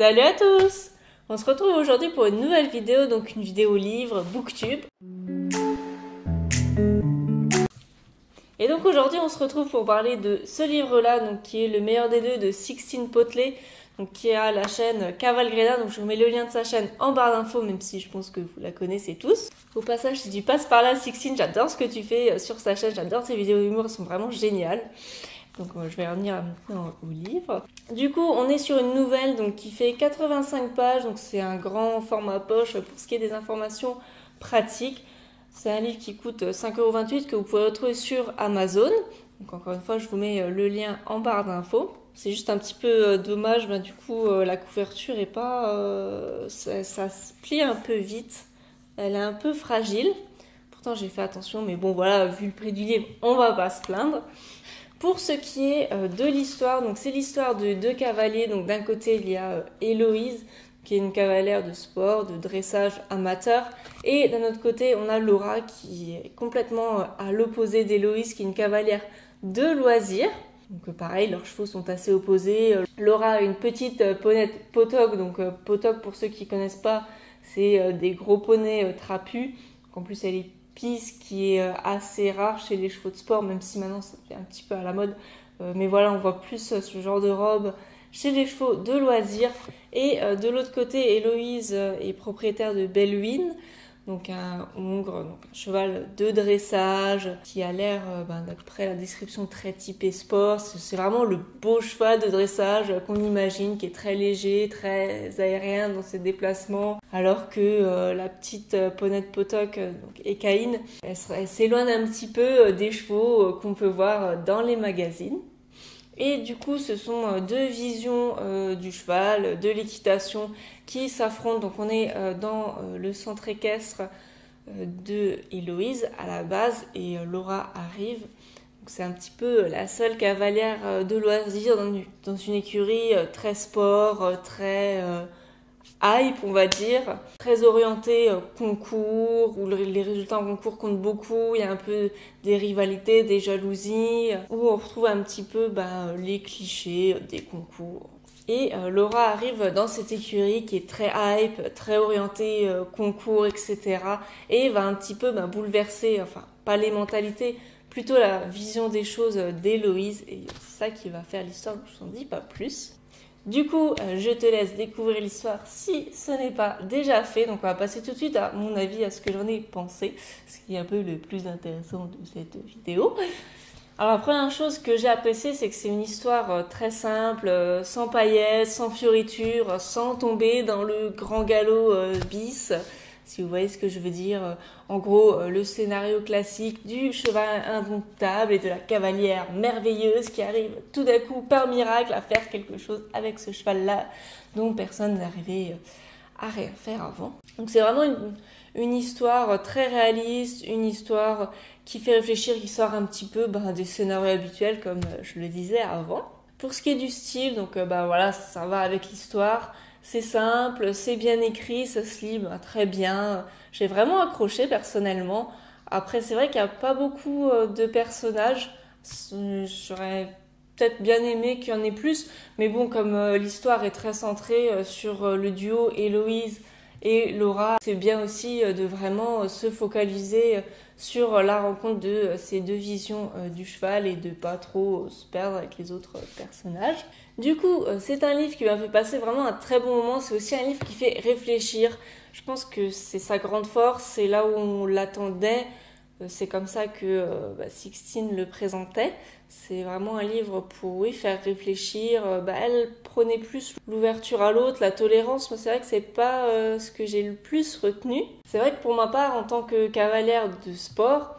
Salut à tous! On se retrouve aujourd'hui pour une nouvelle vidéo, donc une vidéo livre, Booktube. Et donc aujourd'hui on se retrouve pour parler de ce livre-là, donc qui est Le meilleur des deux de Sixtine Potley, donc qui a la chaîne Cavalgreda, donc je vous mets le lien de sa chaîne en barre d'infos, même si je pense que vous la connaissez tous. Au passage, si tu passes par là, Sixtine, j'adore ce que tu fais sur sa chaîne, j'adore tes vidéos d'humour, elles sont vraiment géniales. Donc je vais revenir maintenant au livre. Du coup, on est sur une nouvelle donc, qui fait 85 pages, donc c'est un grand format poche pour ce qui est des informations pratiques. C'est un livre qui coûte 5,28 € que vous pouvez retrouver sur Amazon. Donc encore une fois, je vous mets le lien en barre d'infos. C'est juste un petit peu dommage, du coup la couverture est pas... ça se plie un peu vite. Elle est un peu fragile. Pourtant j'ai fait attention, mais bon voilà, vu le prix du livre, on va pas se plaindre. Pour ce qui est de l'histoire, donc c'est l'histoire de deux cavaliers. Donc d'un côté il y a Héloïse, qui est une cavalière de sport, de dressage amateur, et d'un autre côté on a Laura qui est complètement à l'opposé d'Héloïse, qui est une cavalière de loisirs. Donc pareil, leurs chevaux sont assez opposés. Laura a une petite ponette potok, donc potok pour ceux qui connaissent pas, c'est des gros poneys trapus. Donc, en plus elle est pisse, qui est assez rare chez les chevaux de sport, même si maintenant ça fait un petit peu à la mode, mais voilà, on voit plus ce genre de robe chez les chevaux de loisirs. Et de l'autre côté, Héloïse est propriétaire de Bellwin, donc un hongre, donc un cheval de dressage qui a l'air, d'après la description, très typé sport. C'est vraiment le beau cheval de dressage qu'on imagine, qui est très léger, très aérien dans ses déplacements, alors que la petite ponette potok, donc Écaïne, elle s'éloigne un petit peu des chevaux qu'on peut voir dans les magazines. Et du coup, ce sont deux visions du cheval, de l'équitation qui s'affrontent. Donc on est dans le centre équestre de Héloïse à la base, et Laura arrive. Donc c'est un petit peu la seule cavalière de loisirs dans une écurie très sport, très hype, on va dire, très orientée concours, où les résultats en concours comptent beaucoup. Il y a un peu des rivalités, des jalousies, où on retrouve un petit peu les clichés des concours. Et Laura arrive dans cette écurie qui est très hype, très orientée concours, etc. Et va un petit peu bouleverser, enfin pas les mentalités, plutôt la vision des choses d'Héloïse. Et c'est ça qui va faire l'histoire, je vous en dis pas plus. Du coup, je te laisse découvrir l'histoire si ce n'est pas déjà fait. Donc on va passer tout de suite à mon avis, à ce que j'en ai pensé, ce qui est un peu le plus intéressant de cette vidéo. Alors la première chose que j'ai appréciée, c'est que c'est une histoire très simple, sans paillettes, sans fioritures, sans tomber dans le grand galop bis, si vous voyez ce que je veux dire. En gros, le scénario classique du cheval indomptable et de la cavalière merveilleuse qui arrive tout d'un coup par miracle à faire quelque chose avec ce cheval-là dont personne n'arrivait à rien faire avant. Donc c'est vraiment une histoire très réaliste, une histoire qui fait réfléchir, qui sort un petit peu des scénarios habituels, comme je le disais avant. Pour ce qui est du style, donc voilà, ça va avec l'histoire. C'est simple, c'est bien écrit, ça se lit très bien. J'ai vraiment accroché personnellement. Après, c'est vrai qu'il n'y a pas beaucoup de personnages. J'aurais peut-être bien aimé qu'il y en ait plus. Mais bon, comme l'histoire est très centrée sur le duo Héloïse et Laura, c'est bien aussi de vraiment se focaliser sur la rencontre de ces deux visions du cheval et de pas trop se perdre avec les autres personnages. Du coup, c'est un livre qui m'a fait passer vraiment un très bon moment. C'est aussi un livre qui fait réfléchir. Je pense que c'est sa grande force, c'est là où on l'attendait. C'est comme ça que Sixtine le présentait. C'est vraiment un livre pour faire réfléchir. Elle prenait plus l'ouverture à l'autre, la tolérance. Mais c'est vrai que c'est pas ce que j'ai le plus retenu. C'est vrai que pour ma part, en tant que cavalière de sport,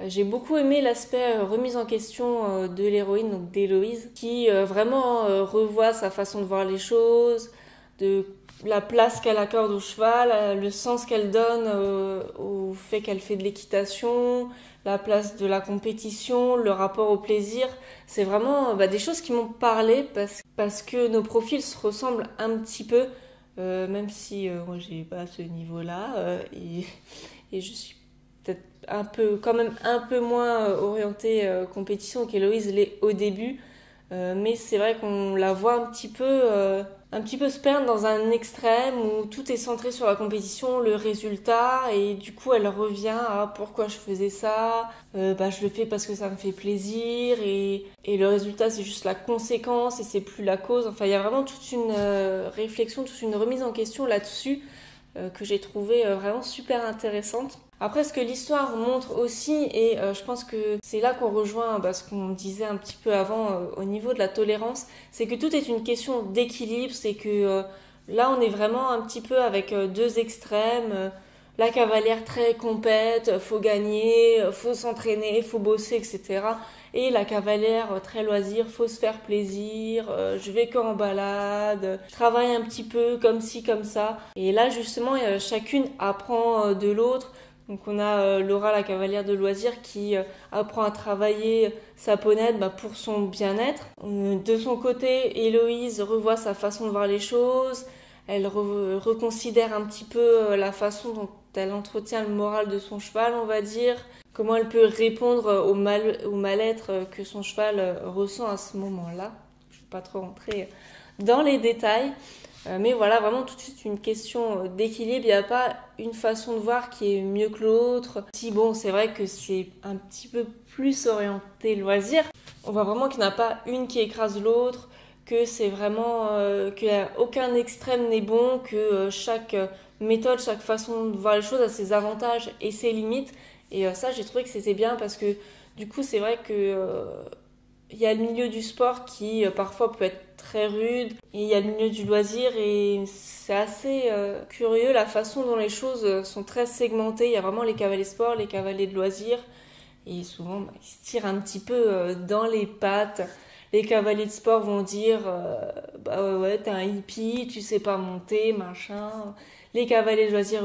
j'ai beaucoup aimé l'aspect remise en question de l'héroïne, donc d'Héloïse, qui vraiment revoit sa façon de voir les choses, de la place qu'elle accorde au cheval, le sens qu'elle donne au fait qu'elle fait de l'équitation, la place de la compétition, le rapport au plaisir. C'est vraiment des choses qui m'ont parlé parce que nos profils se ressemblent un petit peu, même si moi j'ai pas ce niveau-là et je suis peut-être quand même un peu moins orientée compétition qu'Héloïse l'est au début. Mais c'est vrai qu'on la voit un petit peu un petit peu se perdre dans un extrême où tout est centré sur la compétition, le résultat, et du coup elle revient à pourquoi je faisais ça, je le fais parce que ça me fait plaisir, et le résultat c'est juste la conséquence et c'est plus la cause. Enfin il y a vraiment toute une réflexion, toute une remise en question là-dessus que j'ai trouvé vraiment super intéressante. Après, ce que l'histoire montre aussi, et je pense que c'est là qu'on rejoint ce qu'on disait un petit peu avant au niveau de la tolérance, c'est que tout est une question d'équilibre, c'est que là on est vraiment un petit peu avec deux extrêmes, la cavalière très compète, faut gagner, faut s'entraîner, faut bosser, etc. Et la cavalière très loisir, faut se faire plaisir, je vais qu'en balade, je travaille un petit peu comme ci, comme ça. Et là justement, chacune apprend de l'autre. Donc on a Laura, la cavalière de loisirs, qui apprend à travailler sa ponette pour son bien-être. De son côté, Héloïse revoit sa façon de voir les choses. Elle reconsidère un petit peu la façon dont elle entretient le moral de son cheval, on va dire. Comment elle peut répondre au mal-être que son cheval ressent à ce moment-là. Je ne vais pas trop rentrer dans les détails. Mais voilà, vraiment tout de suite une question d'équilibre. Il n'y a pas une façon de voir qui est mieux que l'autre. Si bon, c'est vrai que c'est un petit peu plus orienté loisir. On voit vraiment qu'il n'y en a pas une qui écrase l'autre, que c'est vraiment qu'aucun extrême n'est bon, que chaque méthode, chaque façon de voir les choses a ses avantages et ses limites. Et ça, j'ai trouvé que c'était bien parce que du coup, c'est vrai que il y a le milieu du sport qui parfois peut être très rude et il y a le milieu du loisir et c'est assez curieux la façon dont les choses sont très segmentées. Il y a vraiment les cavaliers sport, les cavaliers de loisir et souvent ils se tirent un petit peu dans les pattes. Les cavaliers de sport vont dire ouais t'es un hippie, tu sais pas monter, machin. Les cavaliers de loisir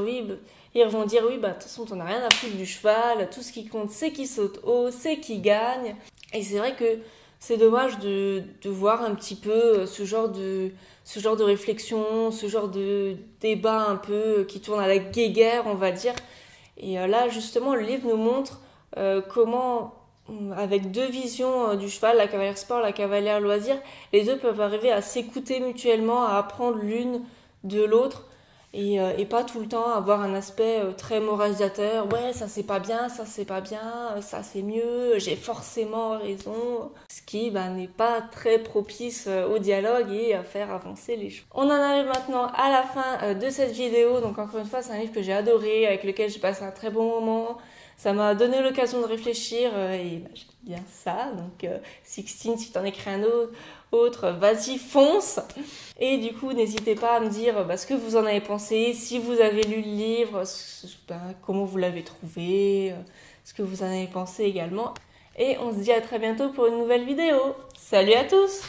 ils vont dire oui de toute façon t'en as rien à foutre du cheval, tout ce qui compte c'est qu'il saute haut, c'est qu'il gagne. Et c'est vrai que c'est dommage de voir un petit peu ce genre de réflexion, ce genre de débat un peu qui tourne à la guéguerre, on va dire. Et là, justement, le livre nous montre comment, avec deux visions du cheval, la cavalière sport, la cavalière loisir, les deux peuvent arriver à s'écouter mutuellement, à apprendre l'une de l'autre. Et pas tout le temps avoir un aspect très moralisateur. Ouais, ça c'est pas bien, ça c'est pas bien, ça c'est mieux, j'ai forcément raison. Ce qui n'est pas très propice au dialogue et à faire avancer les choses. On en arrive maintenant à la fin de cette vidéo. Donc encore une fois, c'est un livre que j'ai adoré, avec lequel j'ai passé un très bon moment. Ça m'a donné l'occasion de réfléchir et j'aime bien ça. Donc Sixtine, si t'en écris un autre, vas-y, fonce. Et du coup, n'hésitez pas à me dire ce que vous en avez pensé, si vous avez lu le livre, comment vous l'avez trouvé, ce que vous en avez pensé également. Et on se dit à très bientôt pour une nouvelle vidéo. Salut à tous!